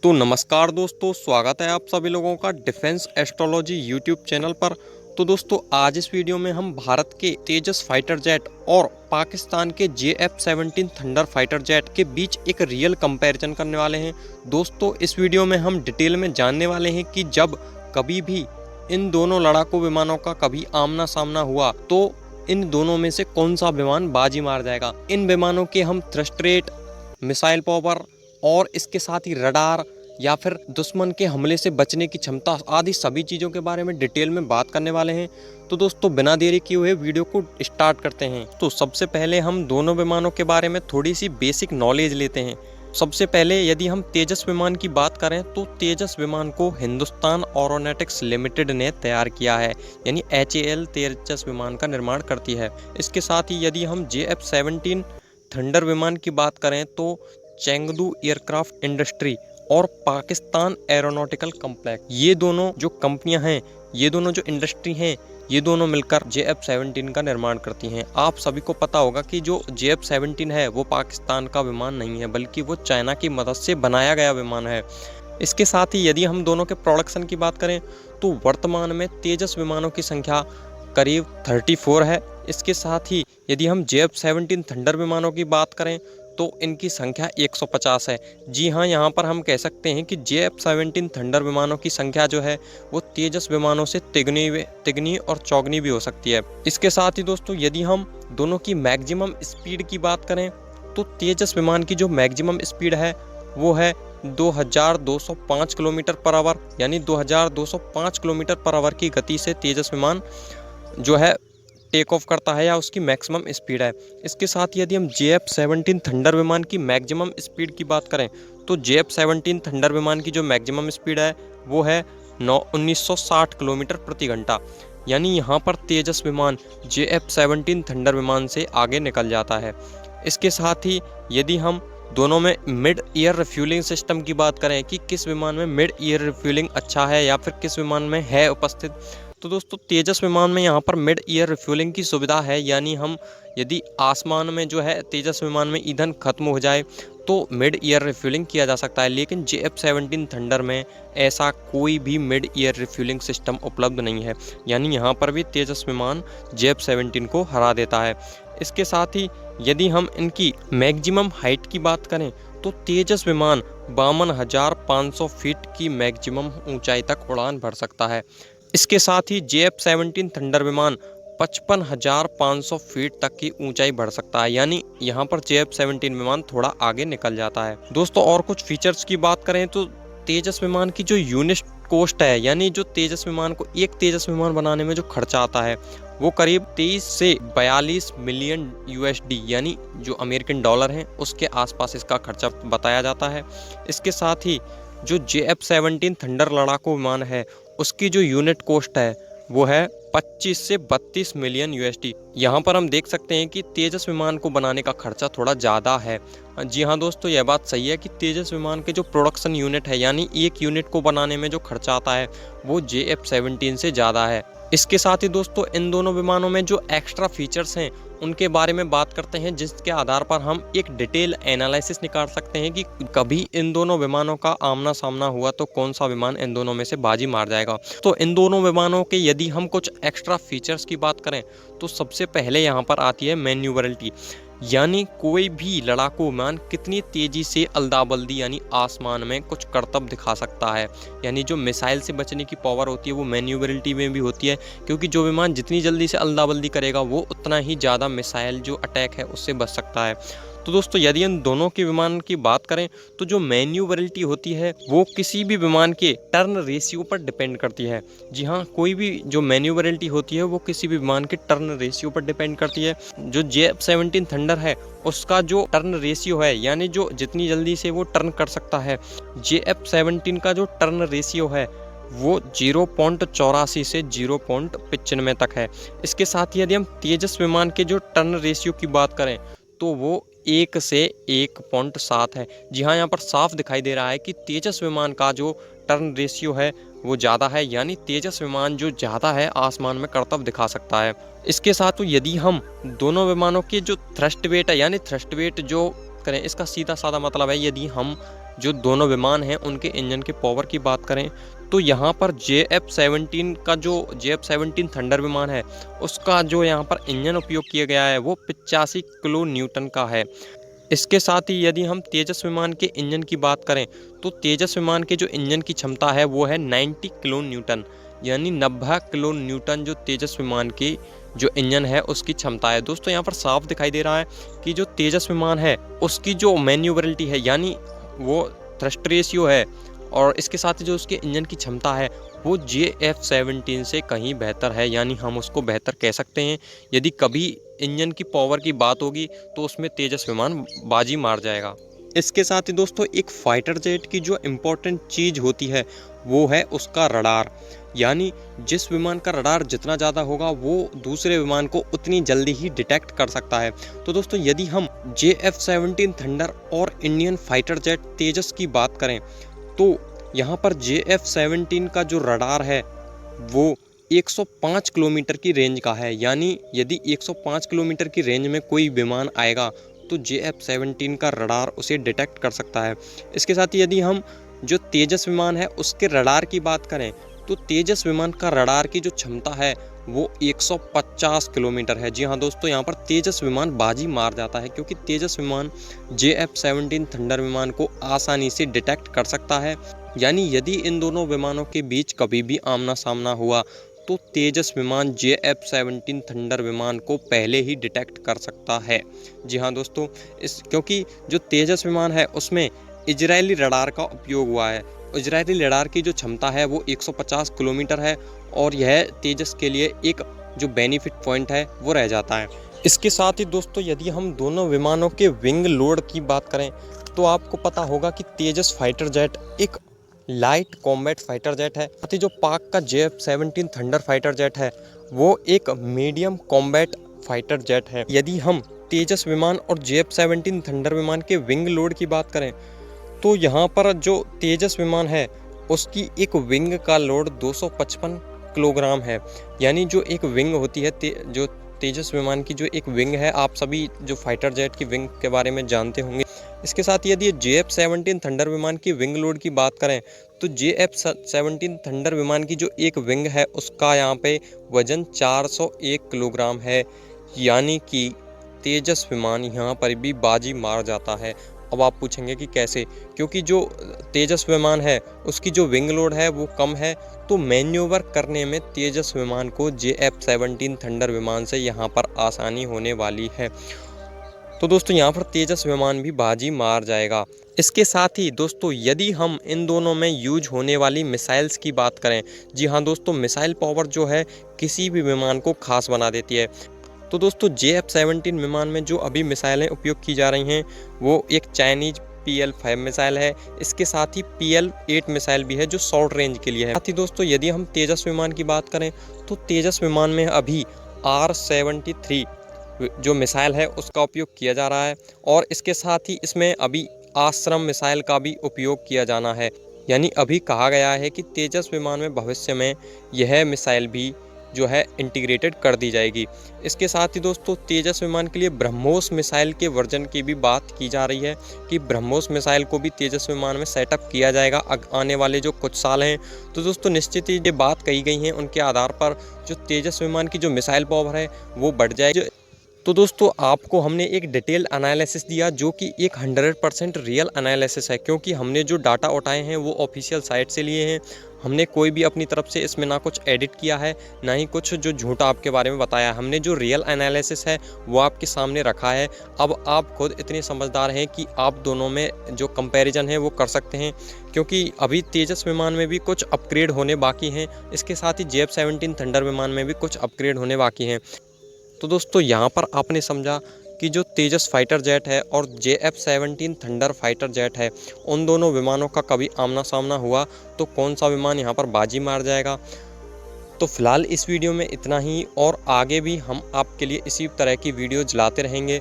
तो नमस्कार दोस्तों, स्वागत है आप सभी लोगों का डिफेंस एस्ट्रोलॉजी यूट्यूब चैनल पर। तो दोस्तों, आज इस वीडियो में हम भारत के तेजस फाइटर जेट और पाकिस्तान के JF-17 थंडर फाइटर जेट के बीच एक रियल कंपैरिजन करने वाले हैं। दोस्तों, इस वीडियो में हम डिटेल में जानने वाले हैं कि जब कभी भी इन दोनों लड़ाकू विमानों का कभी आमना सामना हुआ तो इन दोनों में से कौन सा विमान बाजी मार जाएगा। इन विमानों के हम थ्रस्ट रेट, मिसाइल पावर और इसके साथ ही रडार या फिर दुश्मन के हमले से बचने की क्षमता आदि सभी चीज़ों के बारे में डिटेल में बात करने वाले हैं। तो दोस्तों, बिना देरी किए हुए वीडियो को स्टार्ट करते हैं। तो सबसे पहले हम दोनों विमानों के बारे में थोड़ी सी बेसिक नॉलेज लेते हैं। सबसे पहले यदि हम तेजस विमान की बात करें तो तेजस विमान को हिंदुस्तान एरोनॉटिक्स लिमिटेड ने तैयार किया है, यानी HAL तेजस विमान का निर्माण करती है। इसके साथ ही यदि हम JF-17 थंडर विमान की बात करें तो चेंगदू एयरक्राफ्ट इंडस्ट्री और पाकिस्तान एरोनॉटिकल कॉम्प्लेक्स, ये दोनों जो कंपनियां हैं, ये दोनों जो इंडस्ट्री हैं, ये दोनों मिलकर JF-17 का निर्माण करती हैं। आप सभी को पता होगा कि जो JF-17 है वो पाकिस्तान का विमान नहीं है, बल्कि वो चाइना की मदद से बनाया गया विमान है। इसके साथ ही यदि हम दोनों के प्रोडक्शन की बात करें तो वर्तमान में तेजस विमानों की संख्या करीब 34 है। इसके साथ ही यदि हम JF-17 थंडर विमानों की बात करें तो इनकी संख्या 150 है। जी हाँ, यहाँ पर हम कह सकते हैं कि JF-17 थंडर विमानों की संख्या जो है वो तेजस विमानों से तिगनी और चौगनी भी हो सकती है। इसके साथ ही दोस्तों, यदि हम दोनों की मैक्सिमम स्पीड की बात करें तो तेजस विमान की जो मैक्सिमम स्पीड है वो है 2205 किलोमीटर पर आवर, यानी 2205 किलोमीटर पर आवर की गति से तेजस विमान जो है टेक ऑफ करता है, या उसकी मैक्सिमम स्पीड है। इसके साथ यदि हम JF-17 थंडर विमान की मैक्सिमम स्पीड की बात करें तो JF-17 थंडर विमान की जो मैक्सिमम स्पीड है वो है 1960 किलोमीटर प्रति घंटा, यानी यहाँ पर तेजस विमान JF-17 थंडर विमान से आगे निकल जाता है। इसके साथ ही यदि हम दोनों में मिड ईयर रिफ्यूलिंग सिस्टम की बात करें कि किस विमान में मिड ईयर रिफ्यूलिंग अच्छा है या फिर किस विमान में है उपस्थित, तो दोस्तों तेजस विमान में यहाँ पर मिड ईयर रिफ्यूलिंग की सुविधा है, यानी हम यदि आसमान में जो है तेजस विमान में ईंधन खत्म हो जाए तो मिड ईयर रिफ्यूलिंग किया जा सकता है। लेकिन JF-17 थंडर में ऐसा कोई भी मिड ईयर रिफ्यूलिंग सिस्टम उपलब्ध नहीं है, यानी यहाँ पर भी तेजस विमान JF-17 को हरा देता है। इसके साथ ही यदि हम इनकी मैक्सिमम हाइट की बात करें तो तेजस विमान 52,500 फीट की मैक्सिमम ऊंचाई तक उड़ान भर सकता है। इसके साथ ही JF-17 थंडर विमान 55,500 फीट तक की ऊंचाई बढ़ सकता है, यानी यहाँ पर JF-17 विमान थोड़ा आगे निकल जाता है। दोस्तों, और कुछ फीचर्स की बात करें तो तेजस विमान की जो यूनिट कॉस्ट है, यानी जो तेजस विमान को एक तेजस विमान बनाने में जो खर्चा आता है वो करीब 23 से 42 मिलियन USD, यानी जो अमेरिकन डॉलर हैं उसके आसपास इसका खर्चा बताया जाता है। इसके साथ ही जो JF-17 थंडर लड़ाकू विमान है उसकी जो यूनिट कॉस्ट है वो है 25 से 32 मिलियन USD। यहाँ पर हम देख सकते हैं कि तेजस विमान को बनाने का खर्चा थोड़ा ज़्यादा है। जी हाँ दोस्तों, यह बात सही है कि तेजस विमान के जो प्रोडक्शन यूनिट है, यानी एक यूनिट को बनाने में जो खर्चा आता है वो JF-17 से ज़्यादा है। इसके साथ ही दोस्तों, इन दोनों विमानों में जो एक्स्ट्रा फीचर्स हैं उनके बारे में बात करते हैं, जिसके आधार पर हम एक डिटेल एनालिसिस निकाल सकते हैं कि कभी इन दोनों विमानों का आमना सामना हुआ तो कौन सा विमान इन दोनों में से बाजी मार जाएगा। तो इन दोनों विमानों के यदि हम कुछ एक्स्ट्रा फीचर्स की बात करें तो सबसे पहले यहाँ पर आती है मैन्यूवरबिलिटी, यानी कोई भी लड़ाकू विमान कितनी तेजी से अल्दाबल्दी यानी आसमान में कुछ करतब दिखा सकता है, यानी जो मिसाइल से बचने की पावर होती है वो मैन्यूवरबिलिटी में भी होती है, क्योंकि जो विमान जितनी जल्दी से अल्दाबल्दी करेगा वो उतना ही ज़्यादा मिसाइल जो अटैक है उससे बच सकता है। तो दोस्तों, यदि इन दोनों के विमान की बात करें तो जो मैन्यूवरबिलिटी होती है वो किसी भी विमान के टर्न रेशियो पर डिपेंड करती है। जी हाँ, कोई भी जो मैन्यूवरबिलिटी होती है वो किसी भी विमान के टर्न रेशियो पर डिपेंड करती है। जो JF-17 थंडर है उसका जो टर्न रेशियो है, यानी जो जितनी जल्दी से वो टर्न कर सकता है, JF-17 का जो टर्न रेशियो है वो 0.84 से 0.95 तक है। इसके साथ ही यदि हम तेजस विमान के जो टर्न रेशियो की बात करें तो वो 1 से 1.7 है। जी हाँ, यहाँ पर साफ दिखाई दे रहा है कि तेजस विमान का जो टर्न रेशियो है वो ज़्यादा है, यानी तेजस विमान जो ज़्यादा है आसमान में करतब दिखा सकता है। इसके साथ तो यदि हम दोनों विमानों के जो थ्रस्ट वेट है, यानी थ्रस्ट वेट जो करें, इसका सीधा साधा मतलब है यदि हम जो दोनों विमान हैं उनके इंजन के पावर की बात करें तो यहाँ पर JF-17 का जो JF-17 थंडर विमान है उसका जो यहाँ पर इंजन उपयोग किया गया है वो 85 किलो न्यूटन का है। इसके साथ ही यदि हम तेजस विमान के इंजन की बात करें तो तेजस विमान के जो इंजन की क्षमता है वो है 90 किलो न्यूटन, यानी 90 किलो न्यूटन जो तेजस विमान की जो इंजन है उसकी क्षमता है। दोस्तों यहाँ पर साफ दिखाई दे रहा है कि जो तेजस विमान है उसकी जो मैन्यूवरिटी है यानी वो थ्रस्ट रेशियो है और इसके साथ ही जो उसके इंजन की क्षमता है वो JF-17 से कहीं बेहतर है, यानी हम उसको बेहतर कह सकते हैं। यदि कभी इंजन की पावर की बात होगी तो उसमें तेजस विमान बाजी मार जाएगा। इसके साथ ही दोस्तों एक फाइटर जेट की जो इम्पोर्टेंट चीज़ होती है वो है उसका रडार, यानी जिस विमान का रडार जितना ज़्यादा होगा वो दूसरे विमान को उतनी जल्दी ही डिटेक्ट कर सकता है। तो दोस्तों यदि हम JF-17 थंडर और इंडियन फाइटर जेट तेजस की बात करें तो यहाँ पर JF-17 का जो रडार है वो 105 किलोमीटर की रेंज का है, यानी यदि 105 किलोमीटर की रेंज में कोई विमान आएगा तो JF-17 का रडार उसे डिटेक्ट कर सकता है। इसके साथ ही यदि हम जो तेजस विमान है उसके रडार की बात करें तो तेजस विमान का रडार की जो क्षमता है वो 150 किलोमीटर है। जी हाँ दोस्तों, यहाँ पर तेजस विमान बाजी मार जाता है क्योंकि तेजस विमान JF-17 थंडर विमान को आसानी से डिटेक्ट कर सकता है। यानी यदि इन दोनों विमानों के बीच कभी भी आमना सामना हुआ तो तेजस विमान JF-17 थंडर विमान को पहले ही डिटेक्ट कर सकता है। जी हाँ दोस्तों, क्योंकि जो तेजस विमान है उसमें इजरायली रडार का उपयोग हुआ है। इजरायली रडार की जो क्षमता है वो 150 किलोमीटर है और यह तेजस के लिए एक जो बेनिफिट पॉइंट है वो रह जाता है। इसके साथ ही दोस्तों यदि हम दोनों विमानों के विंग लोड की बात करें तो आपको पता होगा कि तेजस फाइटर जेट एक लाइट कॉम्बैट फाइटर जेट है, साथ ही जो पाक का JF-17 थंडर फाइटर जेट है वो एक मीडियम कॉम्बैट फाइटर जेट है। यदि हम तेजस विमान और JF-17 थंडर विमान के विंग लोड की बात करें तो यहाँ पर जो तेजस विमान है उसकी एक विंग का लोड 255 किलोग्राम है, यानी जो एक विंग होती है जो तेजस विमान की जो एक विंग है, आप सभी जो फाइटर जेट की विंग के बारे में जानते होंगे। इसके साथ यदि JF-17 थंडर विमान की विंग लोड की बात करें तो JF-17 थंडर विमान की जो एक विंग है उसका यहाँ पे वजन 401 किलोग्राम है, यानी कि तेजस विमान यहाँ पर भी बाजी मार जाता है। अब आप पूछेंगे कि कैसे, क्योंकि जो तेजस विमान है उसकी जो विंग लोड है वो कम है, तो मैन्यूवर करने में तेजस विमान को JF-17 थंडर विमान से यहाँ पर आसानी होने वाली है। तो दोस्तों यहाँ पर तेजस विमान भी बाजी मार जाएगा। इसके साथ ही दोस्तों यदि हम इन दोनों में यूज होने वाली मिसाइल्स की बात करें, जी हाँ दोस्तों, मिसाइल पावर जो है किसी भी विमान को खास बना देती है। तो दोस्तों JF-17 विमान में जो अभी मिसाइलें उपयोग की जा रही हैं वो एक चाइनीज PL-5 मिसाइल है। इसके साथ ही PL-8 मिसाइल भी है जो शॉर्ट रेंज के लिए है। साथ ही दोस्तों यदि हम तेजस विमान की बात करें तो तेजस विमान में अभी R-73 जो मिसाइल है उसका उपयोग किया जा रहा है और इसके साथ ही इसमें अभी आश्रम मिसाइल का भी उपयोग किया जाना है। यानी अभी कहा गया है कि तेजस विमान में भविष्य में यह मिसाइल भी जो है इंटीग्रेटेड कर दी जाएगी। इसके साथ ही दोस्तों तेजस विमान के लिए ब्रह्मोस मिसाइल के वर्जन की भी बात की जा रही है कि ब्रह्मोस मिसाइल को भी तेजस विमान में सेटअप किया जाएगा आने वाले जो कुछ साल हैं। तो दोस्तों निश्चित ही ये बात कही गई है, उनके आधार पर जो तेजस विमान की जो मिसाइल पावर है वो बढ़ जाएगी। तो दोस्तों आपको हमने एक डिटेल एनालिसिस दिया जो कि एक 100% रियल एनालिसिस है, क्योंकि हमने जो डाटा उठाए हैं वो ऑफिशियल साइट से लिए हैं। हमने कोई भी अपनी तरफ से इसमें ना कुछ एडिट किया है ना ही कुछ जो झूठा आपके बारे में बताया। हमने जो रियल एनालिसिस है वो आपके सामने रखा है। अब आप खुद इतने समझदार हैं कि आप दोनों में जो कंपैरिजन है वो कर सकते हैं, क्योंकि अभी तेजस विमान में भी कुछ अपग्रेड होने बाकी हैं। इसके साथ ही JF-17 थंडर विमान में भी कुछ अपग्रेड होने बाकी हैं। तो दोस्तों यहाँ पर आपने समझा कि जो तेजस फाइटर जेट है और JF-17 थंडर फाइटर जेट है उन दोनों विमानों का कभी आमना सामना हुआ तो कौन सा विमान यहाँ पर बाजी मार जाएगा। तो फिलहाल इस वीडियो में इतना ही और आगे भी हम आपके लिए इसी तरह की वीडियो लाते रहेंगे।